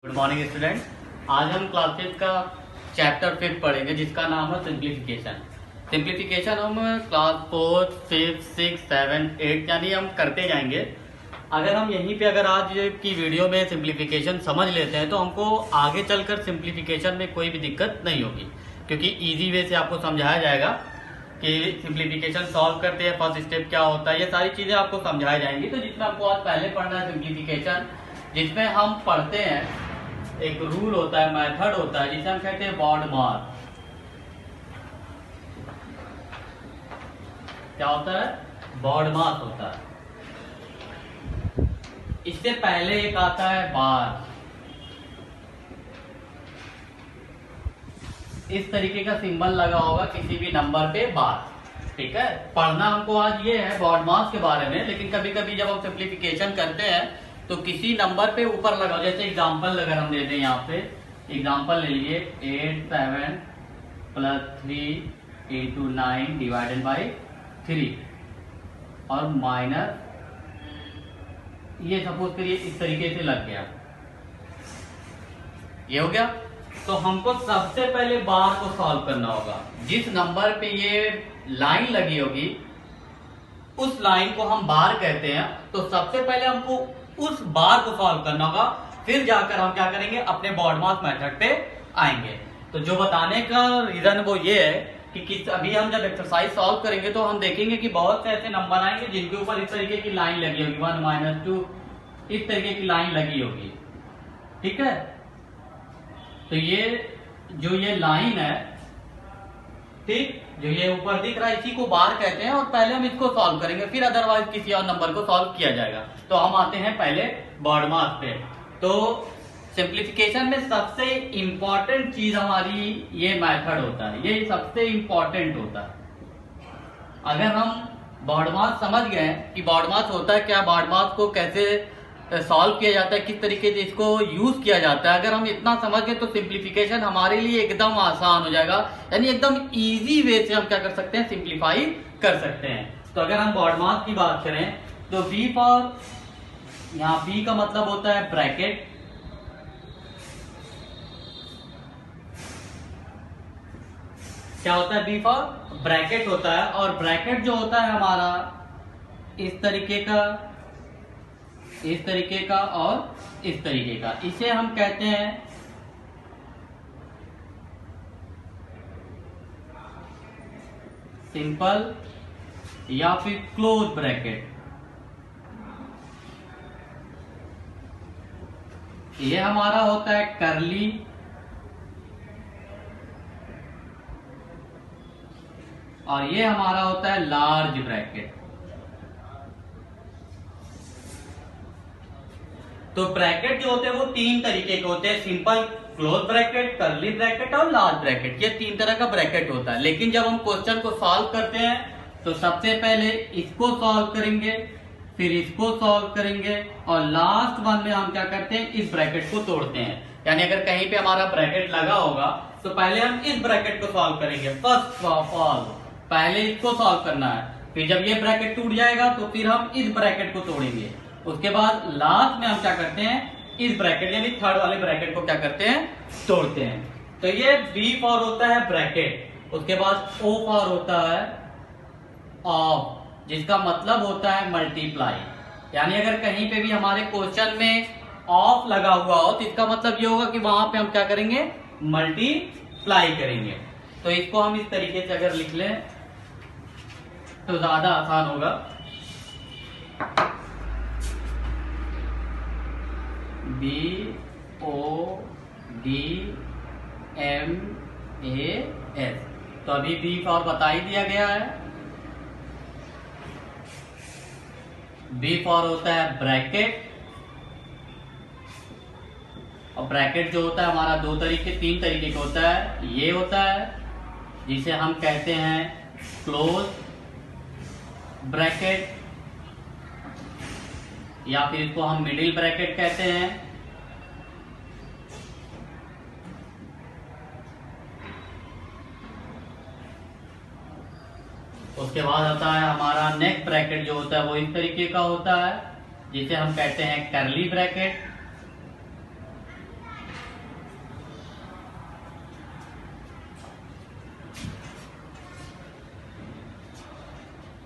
Good morning student. आज हम class 5 का चैप्टर 5 पढ़ेंगे जिसका नाम है सिंप्लीफिकेशन। सिंप्लीफिकेशन हम क्लास 4, 5, 6, 7, 8 यानी हम करते जाएंगे। अगर हम यहीं पे अगर आज की वीडियो में सिंप्लीफिकेशन समझ लेते हैं तो हमको आगे चलकर सिंप्लीफिकेशन में कोई भी दिक्कत नहीं होगी, क्योंकि इजी वे से आपको समझाया जाएगा कि सिंप्लीफिकेशन सॉल्व करते हैं, फर्स्ट स्टेप क्या होता है, ये सारी चीज़ें आपको समझाई जाएंगी। तो जिसमें आपको आज पहले पढ़ना है सिंप्लीफिकेशन, जिसमें हम पढ़ते हैं एक रूल होता है, मेथड होता है जिसे हम कहते हैं BODMAS। क्या होता है? BODMAS होता है। इससे पहले एक आता है बार। इस तरीके का सिंबल लगा होगा किसी भी नंबर पे बार। ठीक है, पढ़ना हमको आज ये है BODMAS के बारे में। लेकिन कभी कभी जब हम सिंप्लीफिकेशन करते हैं तो किसी नंबर पे ऊपर लगा, जैसे एग्जांपल अगर हम दे दें, यहाँ पे एग्जांपल ले लिए 8 7 + 3 × 9 / 3 और माइनस ये सपोज करिए इस तरीके से लग गया। ये हो गया। तो हमको सबसे पहले बार को सॉल्व करना होगा। जिस नंबर पे ये लाइन लगी होगी उस लाइन को हम बार कहते हैं। तो सबसे पहले हमको उस बार को सॉल्व करना होगा, फिर जाकर हम क्या करेंगे, अपने BODMAS मेथड पे आएंगे। तो जो बताने का रीजन वो ये है कि अभी हम जब एक्सरसाइज सॉल्व करेंगे तो हम देखेंगे कि बहुत से ऐसे नंबर आएंगे जिनके ऊपर इस तरीके की लाइन लगी होगी, 1 - 2 इस तरीके की लाइन लगी होगी। ठीक है, तो ये जो ये लाइन है, ठीक, जो ये ऊपर दिख रहा है इसी को बार कहते हैं। और पहले हम इसको सॉल्व करेंगे, फिर अदरवाइज किसी और नंबर को सॉल्व किया जाएगा। तो हम आते हैं पहले BODMAS पे। तो सिंप्लीफिकेशन में सबसे इंपॉर्टेंट चीज हमारी ये मेथड होता है, ये सबसे इंपॉर्टेंट होता है। अगर हम BODMAS समझ गए कि BODMAS होता है क्या, BODMAS को कैसे सॉल्व किया जाता है, किस तरीके से इसको यूज किया जाता है, अगर हम इतना समझ गए तो सिंप्लीफिकेशन हमारे लिए एकदम आसान हो जाएगा। यानी एकदम इजी वे से हम क्या कर सकते हैं, सिंप्लीफाई कर सकते हैं। तो अगर हम BODMAS की बात करें तो B फॉर, यहाँ B का मतलब होता है ब्रैकेट। क्या होता है? B फॉर ब्रैकेट होता है। और ब्रैकेट जो होता है हमारा इस तरीके का, इस तरीके का और इस तरीके का, इसे हम कहते हैं सिंपल या फिर क्लोज ब्रैकेट। ये हमारा होता है कर्ली और ये हमारा होता है लार्ज ब्रैकेट। तो ब्रैकेट जो होते हैं वो तीन तरीके के होते हैं, simple, close bracket, curly bracket और लार्ज ब्रैकेट। ये तीन तरह का ब्रैकेट होता है। लेकिन जब हम क्वेश्चन को सॉल्व करते हैं तो सबसे पहले इसको सॉल्व करेंगे, फिर इसको सॉल्व करेंगे और लास्ट वन में हम क्या करते हैं, इस ब्रैकेट को तोड़ते हैं। यानी अगर कहीं पे हमारा ब्रैकेट लगा होगा तो पहले हम इस ब्रैकेट को सॉल्व करेंगे। फर्स्ट ऑफ ऑल पहले इसको सॉल्व करना है, फिर जब ये ब्रैकेट टूट जाएगा तो फिर हम इस ब्रैकेट को तोड़ेंगे। उसके बाद लास्ट में हम क्या करते हैं, इस ब्रैकेट यानी थर्ड वाले ब्रैकेट को क्या करते हैं, तोड़ते हैं। तो ये B फॉर होता है ब्रैकेट। उसके बाद O फॉर होता है ऑफ, जिसका मतलब होता है मल्टीप्लाई। यानी अगर कहीं पे भी हमारे क्वेश्चन में ऑफ लगा हुआ हो तो इसका मतलब ये होगा कि वहां पे हम क्या करेंगे, मल्टीप्लाई करेंगे। तो इसको हम इस तरीके से अगर लिख लें तो ज्यादा आसान होगा। BODMAS। तो अभी B फॉर बता ही दिया गया है। B फॉर होता है ब्रैकेट। और ब्रैकेट जो होता है हमारा तीन तरीके का होता है। ये होता है जिसे हम कहते हैं क्लोज ब्रैकेट या फिर इसको हम मिडिल ब्रैकेट कहते हैं। उसके बाद होता है हमारा नेक्स्ट ब्रैकेट जो होता है वो इस तरीके का होता है, जिसे हम कहते हैं कर्ली ब्रैकेट।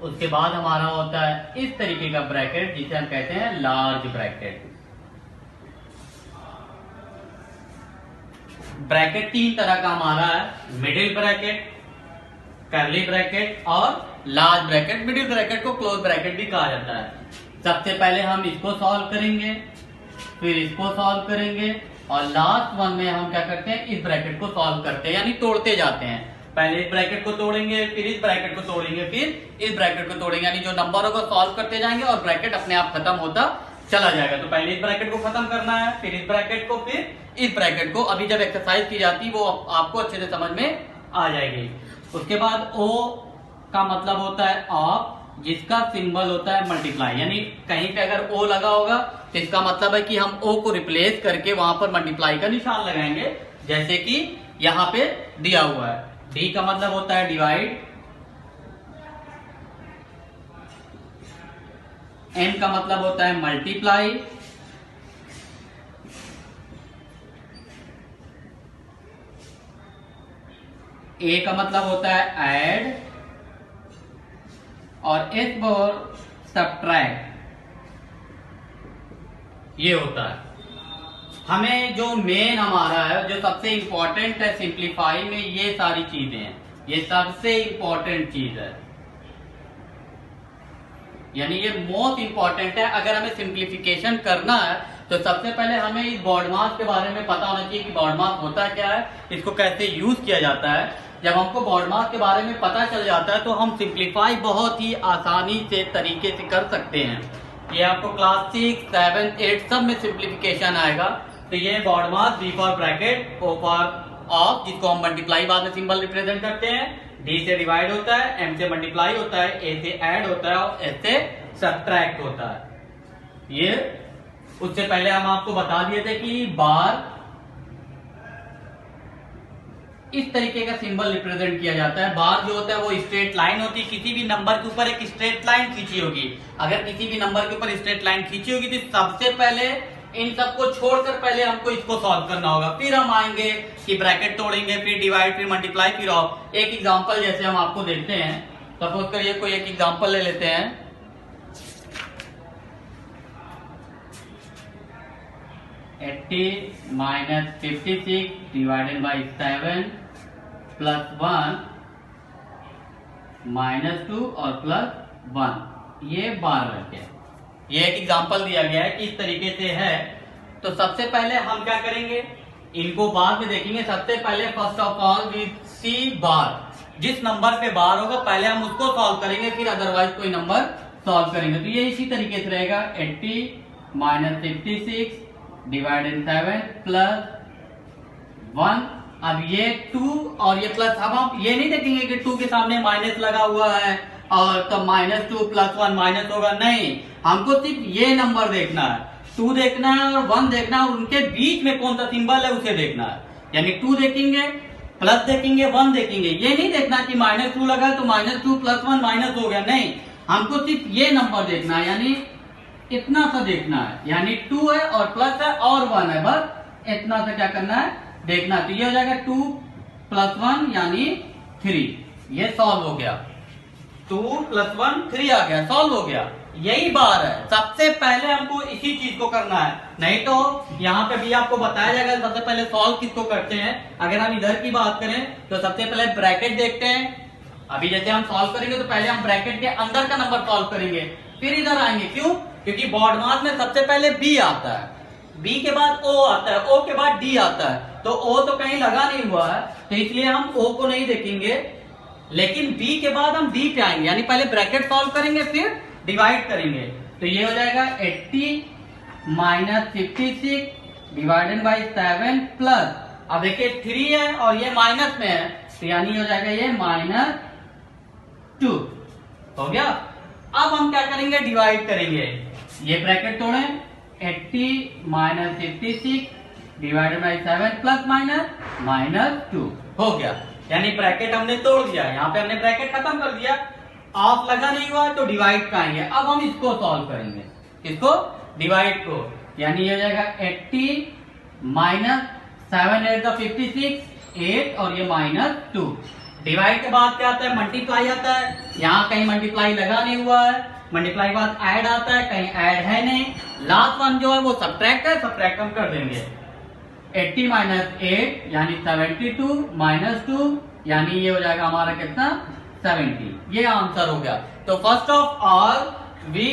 उसके बाद हमारा होता है इस तरीके का ब्रैकेट जिसे हम कहते हैं लार्ज ब्रैकेट। ब्रैकेट तीन तरह का हमारा है, मिडिल ब्रैकेट, कर्ली ब्रैकेट और लार्ज ब्रैकेट। मिडिल ब्रैकेट को क्लोज ब्रैकेट भी कहा जाता है। सबसे पहले हम इसको सॉल्व करेंगे, फिर इसको सॉल्व करेंगे और लास्ट वन में हम क्या करते हैं, इस ब्रैकेट को सॉल्व करते हैं, यानी तोड़ते जाते हैं। पहले इस ब्रैकेट को तोड़ेंगे, फिर इस ब्रैकेट को तोड़ेंगे, फिर इस ब्रैकेट को तोड़ेंगे, यानी जो नंबर होगा सॉल्व करते जाएंगे और ब्रैकेट अपने आप खत्म होता चला जाएगा। तो पहले इस ब्रैकेट को खत्म करना है, फिर इस ब्रैकेट को, फिर इस ब्रैकेट को। अभी जब एक्सरसाइज की जाती है वो आपको अच्छे से समझ में आ जाएगी। उसके बाद ओ का मतलब होता है ऑफ, जिसका सिंबल होता है मल्टीप्लाई, यानी कहीं पे अगर ओ लगा होगा तो इसका मतलब है कि हम ओ को रिप्लेस करके वहां पर मल्टीप्लाई का निशान लगाएंगे, जैसे कि यहां पे दिया हुआ है। डी का मतलब होता है डिवाइड, एम का मतलब होता है मल्टीप्लाई, ए का मतलब होता है ऐड और एस फॉर सब्ट्रैक्ट, ये होता है। हमें जो मेन हमारा है, जो सबसे इंपॉर्टेंट है सिंप्लीफाई में, ये सारी चीजें हैं, ये सबसे इंपॉर्टेंट चीज है, यानी ये मोस्ट इंपॉर्टेंट है। अगर हमें सिंप्लीफिकेशन करना है तो सबसे पहले हमें इस बॉड मास के बारे में पता होना चाहिए कि बॉड मास होता क्या है, इसको कैसे यूज किया जाता है। जब हमको बॉड मास के बारे में पता चल जाता है तो हम सिंप्लीफाई बहुत ही आसानी से तरीके से कर सकते हैं। ये आपको क्लास 6, 7, 8 सब में सिंप्लीफिकेशन आएगा। तो ये BODMAS, B for bracket, O for of, जिसको हम मल्टीप्लाई बाद में सिंबल रिप्रेजेंट करते हैं, डी से डिवाइड होता है, एम से मल्टीप्लाई होता है, ए से ऐड होता है और एस से सब्ट्रैक्ट होता है। ये उससे पहले हम आपको बता दिए थे कि बार इस तरीके का सिंबल रिप्रेजेंट किया जाता है। बार जो होता है वो स्ट्रेट लाइन होती है, किसी भी नंबर के ऊपर एक स्ट्रेट लाइन खींची होगी। अगर किसी भी नंबर के ऊपर स्ट्रेट लाइन खींची होगी तो सबसे पहले इन सबको छोड़कर पहले हमको इसको सॉल्व करना होगा, फिर हम आएंगे कि ब्रैकेट तोड़ेंगे, फिर डिवाइड, फिर मल्टीप्लाई, फिर ऑफ। एक एग्जांपल जैसे हम आपको देखते हैं, सपोज करिए कोई एक एग्जांपल ले लेते हैं। 80 minus 56 divided by 7 plus 1 minus 2 और प्लस 1, ये बार रख गया। ये एक एग्जांपल दिया गया है कि इस तरीके से है। तो सबसे पहले हम क्या करेंगे, इनको बाद में देखेंगे। सबसे पहले फर्स्ट ऑफ ऑल वी सी बार, जिस नंबर पे बार होगा पहले हम उसको सॉल्व करेंगे, फिर अदरवाइज कोई नंबर सॉल्व करेंगे। तो ये इसी तरीके से रहेगा, 80 माइनस 56 डिवाइडेड 7 प्लस 1। अब ये 2 और ये प्लस, अब हम ये नहीं देखेंगे कि 2 के सामने माइनस लगा हुआ है और तब -2 + 1 माइनस होगा, नहीं, हमको सिर्फ ये नंबर देखना है, 2 देखना है और 1 देखना है, और उनके बीच में कौन सा सिंबल है उसे देखना है। यानी 2 देखेंगे, प्लस देखेंगे, 1 देखेंगे, ये नहीं देखना कि -2 लगा तो -2 + 1 माइनस हो गया, नहीं, हमको सिर्फ ये नंबर देखना है, यानी इतना सा देखना है, यानी 2 है और प्लस है और 1 है, बस इतना सा क्या करना है, देखना है। तो ये हो जाएगा 2 + 1 यानी 3, ये सॉल्व हो गया। 2 + 1 3 आ गया, सॉल्व हो गया। यही बार है, सबसे पहले हमको इसी चीज को करना है, नहीं तो यहाँ पे भी आपको बताया जाएगा सबसे पहले सॉल्व किसको करते हैं। अगर हम इधर की बात करें तो सबसे पहले ब्रैकेट देखते हैं। अभी जैसे हम सॉल्व करेंगे तो पहले हम ब्रैकेट के अंदर का नंबर सॉल्व करेंगे, फिर इधर आएंगे। क्यों? क्योंकि बॉड मास में सबसे पहले बी आता है, बी के बाद ओ आता है, ओ के बाद डी आता है। तो ओ तो कहीं लगा नहीं हुआ है, तो इसलिए हम ओ को नहीं देखेंगे, लेकिन बी के बाद हम डी पे आएंगे, यानी पहले ब्रैकेट सॉल्व करेंगे फिर डिवाइड करेंगे। तो ये हो जाएगा 80 माइनस 56 डिवाइडेड बाई 7 प्लस, अब देखिए 3 है और ये माइनस में है, तो यानी हो जाएगा ये -2 हो गया। अब हम क्या करेंगे, डिवाइड करेंगे। ये ब्रैकेट तोड़े, 80 माइनस 56 डिवाइडेड बाई 7 प्लस -2 हो गया, यानी ब्रैकेट हमने तोड़ दिया। यहाँ पे हमने ब्रैकेट खत्म कर दिया, ऑफ लगा नहीं हुआ तो डिवाइड का आएंगे। अब हम इसको सॉल्व करेंगे, इसको डिवाइड को, यानी ये हो जाएगा 80 माइनस 7 8 56 8 और ये -2 डिवाइड के बाद क्या आता है, मल्टीप्लाई आता है। यहाँ कहीं मल्टीप्लाई लगा नहीं हुआ है, मल्टीप्लाई के बाद ऐड आता है, कहीं ऐड है नहीं। लास्ट वन जो है वो सब्ट्रैक्ट है, सब्ट्रैक्ट हम कर देंगे। 80 माइनस 8 यानी 72 माइनस 2 यानी ये हो जाएगा हमारा कितना, 70। ये आंसर हो गया। तो first of all we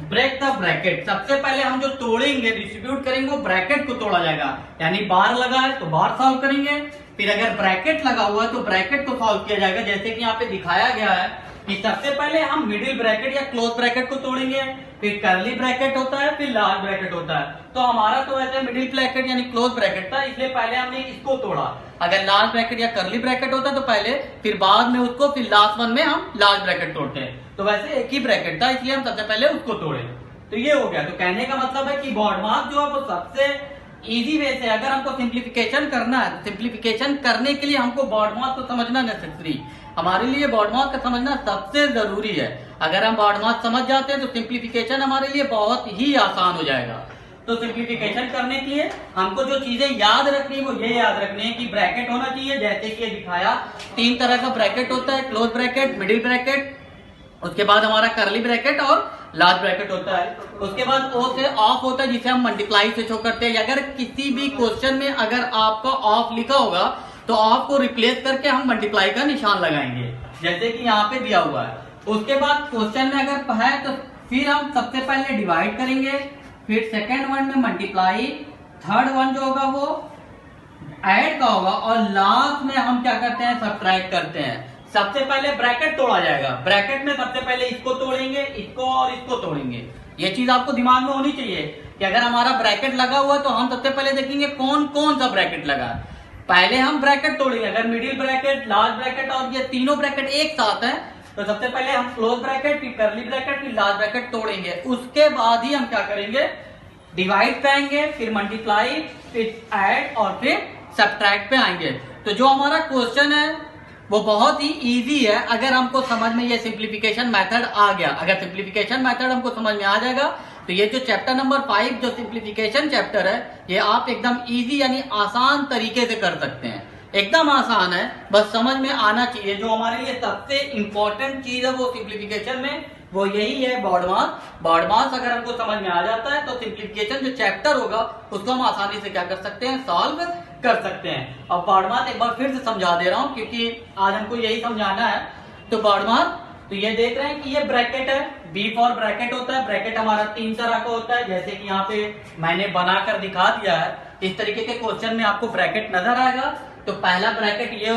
break the bracket. सबसे पहले हम जो तोड़ेंगे, डिस्ट्रीब्यूट करेंगे, वो ब्रैकेट को तोड़ा जाएगा। यानी बार लगा है तो बार सॉल्व करेंगे, फिर अगर ब्रैकेट लगा हुआ है तो ब्रैकेट को सॉल्व किया जाएगा। जैसे कि यहाँ पे दिखाया गया है कि सबसे पहले हम मिडिल ब्रैकेट या क्लोज ब्रैकेट को तोड़ेंगे, फिर कर्ली ब्रैकेट होता है, फिर लार्ज ब्रैकेट होता है। तो हमारा तो वैसे मिडिल ब्रैकेट यानी क्लोज ब्रैकेट था, इसलिए पहले हमने इसको तोड़ा। अगर लार्ज ब्रैकेट या कर्ली ब्रैकेट होता तो पहले, फिर बाद में उसको, फिर लास्ट वन में हम लार्ज ब्रैकेट तोड़ते हैं। तो वैसे एक ही ब्रैकेट था, इसलिए हम सबसे पहले उसको तोड़े। तो ये हो गया। तो कहने का मतलब है कि बॉड मास जो है वो सबसे इजी वे से, अगर हमको सिंप्लीफिकेशन करना है, सिंप्लीफिकेशन करने के लिए हमको बॉड मास को समझना नेसेसरी, हमारे लिए बॉड मास का समझना सबसे जरूरी है। अगर हम बॉड मास समझ जाते हैं तो सिंप्लीफिकेशन हमारे लिए बहुत ही आसान हो जाएगा। तो सिंप्लीफिकेशन करने के लिए हमको जो चीजें याद रखनी है वो ये याद रखनी है कि ब्रैकेट होना चाहिए, जैसे कि ये दिखाया। 3 तरह का ब्रैकेट होता है, क्लोज ब्रैकेट, मिडिल ब्रैकेट, उसके बाद हमारा कर्ली ब्रैकेट और लार्ज ब्रैकेट होता है। उसके बाद ओ से ऑफ होता है, जिसे हम मल्टीप्लाई से शो करते हैं। अगर किसी भी क्वेश्चन में अगर आपका ऑफ लिखा होगा तो ऑफ को रिप्लेस करके हम मल्टीप्लाई का निशान लगाएंगे, जैसे कि यहाँ पे दिया हुआ है। उसके बाद क्वेश्चन में अगर है तो फिर हम सबसे पहले डिवाइड करेंगे, फिर सेकेंड वन में मल्टीप्लाई, थर्ड वन जो होगा वो ऐड का होगा, और लास्ट में हम क्या करते हैं, सब्ट्रैक्ट करते हैं। सबसे पहले ब्रैकेट तोड़ा जाएगा। ब्रैकेट में सबसे पहले इसको तोड़ेंगे, इसको और इसको तोड़ेंगे। ये चीज आपको दिमाग में होनी चाहिए कि अगर हमारा ब्रैकेट लगा हुआ तो हम सबसे पहले देखेंगे कौन कौन सा ब्रैकेट लगा है, पहले हम ब्रैकेट तोड़ेंगे। अगर मिडिल ब्रैकेट, लार्ज ब्रैकेट और ये तीनों ब्रैकेट एक साथ है तो सबसे पहले हम क्लोज ब्रैकेट, फिर कर्ली ब्रैकेट, फिर लार्ज ब्रैकेट तोड़ेंगे। उसके बाद ही हम क्या करेंगे, डिवाइड पे आएंगे, फिर मल्टीप्लाई, फिर ऐड और फिर सब्ट्रैक्ट पे आएंगे। तो जो हमारा क्वेश्चन है वो बहुत ही इजी है। अगर हमको समझ में ये सिंप्लीफिकेशन मेथड आ गया, अगर सिंप्लीफिकेशन मेथड हमको समझ में आ जाएगा तो ये जो चैप्टर नंबर 5 जो सिंप्लीफिकेशन चैप्टर है, ये आप एकदम इजी यानी आसान तरीके से कर सकते हैं। एकदम आसान है, बस समझ में आना चाहिए। जो हमारे लिए सबसे इंपॉर्टेंट चीज है वो सिंप्लीफिकेशन में वो यही है, बॉड मास। बॉड मास अगर हमको समझ में आ जाता है तो सिंप्लीफिकेशन जो चैप्टर होगा उसको हम आसानी से क्या कर सकते हैं, सॉल्व कर सकते हैं। अब बॉड मास एक बार फिर से समझा दे रहा हूं क्योंकि आज हमको यही समझाना है। तो बॉड मास, तो ये देख रहे हैं कि ये ब्रैकेट है, बी फॉर ब्रैकेट होता है। ब्रैकेट हमारा 3 तरह का होता है, जैसे कि यहाँ पे मैंने बनाकर दिखा दिया है। इस तरीके के क्वेश्चन में आपको ब्रैकेट नजर आएगा। तो पहला ब्रैकेट ये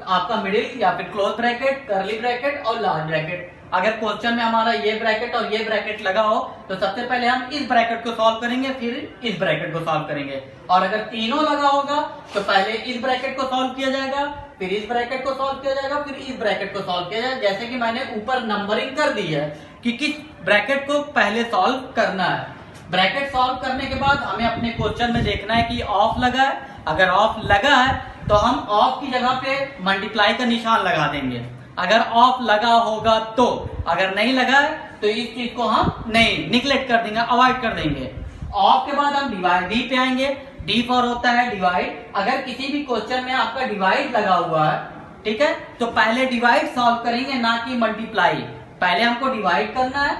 आपका मिडिल या फिर क्लोज ब्रैकेट, कर्ली ब्रैकेट और लार्ज ब्रैकेट। अगर क्वेश्चन में हमारा ये ब्रैकेट और ये ब्रैकेट लगा हो तो सबसे पहले हम इस ब्रैकेट को सॉल्व करेंगे, फिर इस ब्रैकेट को सॉल्व करेंगे। और अगर तीनों लगा होगा तो पहले इस ब्रैकेट को सॉल्व किया जाएगा, फिर इस ब्रैकेट को सॉल्व किया जाएगा, फिर इस ब्रैकेट को सॉल्व किया जाएगा। जैसे कि मैंने ऊपर नंबरिंग कर दी है कि किस ब्रैकेट को पहले सॉल्व करना है। ब्रैकेट सॉल्व करने के बाद हमें अपने क्वेश्चन में देखना है कि ऑफ लगा है। अगर ऑफ लगा है तो हम ऑफ की जगह पे मल्टीप्लाई का निशान लगा देंगे, अगर ऑफ लगा होगा तो। अगर नहीं लगा है तो इस चीज को हम नहीं निगलेक्ट कर देंगे, अवॉइड कर देंगे। ऑफ के बाद हम डिवाइड, डी पे आएंगे। डी फॉर होता है डिवाइड। अगर किसी भी क्वेश्चन में आपका डिवाइड लगा हुआ है, ठीक है, तो पहले डिवाइड सॉल्व करेंगे, ना कि मल्टीप्लाई। पहले हमको डिवाइड करना है,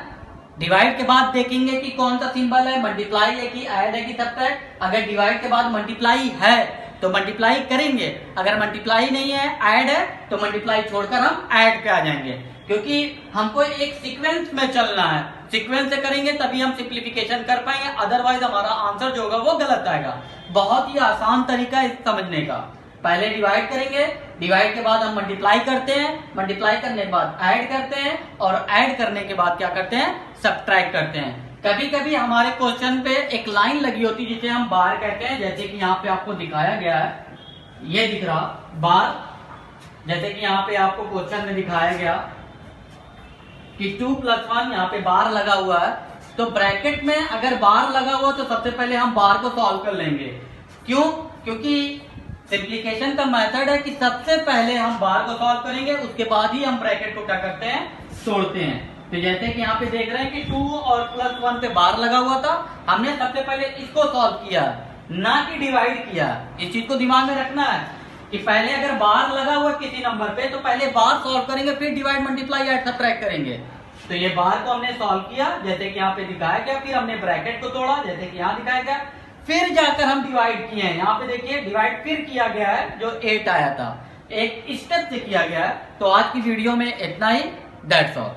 डिवाइड के बाद देखेंगे कि कौन सा सिंबल है, मल्टीप्लाई है कि ऐड है कि सब्ट्रैक्ट। अगर डिवाइड के बाद मल्टीप्लाई है तो मल्टीप्लाई करेंगे, अगर मल्टीप्लाई नहीं है, ऐड है, तो मल्टीप्लाई छोड़कर हम ऐड पे आ जाएंगे। क्योंकि हमको एक सीक्वेंस में चलना है, सीक्वेंस से करेंगे तभी हम सिंप्लीफिकेशन कर पाएंगे, अदरवाइज हमारा आंसर जो होगा वो गलत आएगा। बहुत ही आसान तरीका है समझने का। पहले डिवाइड करेंगे, डिवाइड के बाद हम मल्टीप्लाई करते हैं, मल्टीप्लाई करने के बाद ऐड करते हैं, और ऐड करने के बाद क्या करते हैं, सब्ट्रैक्ट करते हैं। कभी कभी हमारे क्वेश्चन पे एक लाइन लगी होती है जिसे हम बार कहते हैं, जैसे कि यहाँ पे आपको दिखाया गया है, ये दिख रहा बार। जैसे कि यहाँ पे आपको क्वेश्चन में दिखाया गया कि 2 + 1 यहाँ पे बार लगा हुआ है। तो ब्रैकेट में अगर बार लगा हुआ तो सबसे पहले हम बार को सॉल्व कर लेंगे। क्यों? क्योंकि सिंप्लीफिकेशन का मेथड है कि सबसे पहले हम बार को सॉल्व करेंगे, उसके बाद ही हम ब्रैकेट को क्या करते हैं, तोड़ते हैं। तो जैसे कि यहाँ पे देख रहे हैं कि 2 और +1 पे बार लगा हुआ था, हमने सबसे पहले इसको सॉल्व किया, ना कि डिवाइड किया। इस चीज को दिमाग में रखना है। कि पहले अगर बार लगा हुआ किसी नंबर पे तो पहले बार सॉल्व करेंगे, फिर डिवाइड मल्टीप्लाई ऐड सब्ट्रैक्ट करेंगे। तो ये बार को हमने सॉल्व किया जैसे कि यहाँ पे दिखाया गया, फिर हमने ब्रैकेट को तोड़ा जैसे कि यहाँ दिखाया गया, फिर जाकर हम डिवाइड किए हैं। यहाँ पे देखिए डिवाइड फिर किया गया है, जो 8 आया था, एक स्टेप से किया गया है। तो आज की वीडियो में इतना ही, दैट्स ऑल।